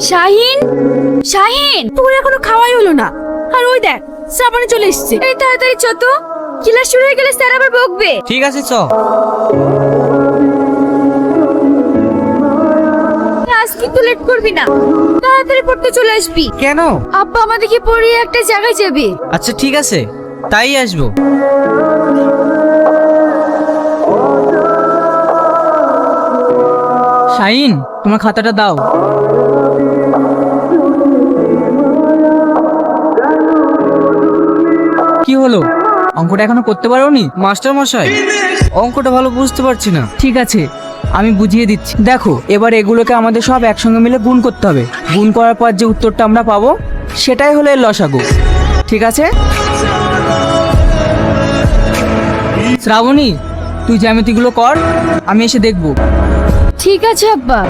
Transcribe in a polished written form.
শাহিন, শাহিন, তোর এখনো খাওয়াই হলো না। আর ওই দেখ, শ্রাবণে চলে এসেছে। এই তাড়াতাড়ি চ তো, ক্লাস শুরু হয়ে গেলে স্যার আবার বকবে। ঠিক আছে চ। ক্লাস কিন্তু লেট করবি না, তাড়াতাড়ি পড়তে চলে আসবি। কেন? আব্বা আমাদেরকে পড়িয়ে একটা জায়গায় যাবে। আচ্ছা ঠিক আছে, তাই আসবো। শাহিন, তোমার খাতাটা দাও। কি হলো, অঙ্কটা এখনো করতে পারোনি? মাস্টার মশাই, অঙ্কটা ভালো বুঝতে পারছি না। ঠিক আছে, আমি বুঝিয়ে দিচ্ছি। দেখো, এবার এগুলোকে আমাদের সব একসঙ্গে মিলে গুণ করতে হবে। গুণ করার পর যে উত্তরটা আমরা পাবো সেটাই হলো এর লসাগু। ঠিক আছে? শ্রাবণী, তুই জ্যামিতিগুলো কর, আমি এসে দেখবো। ঠিক আছে আব্বা।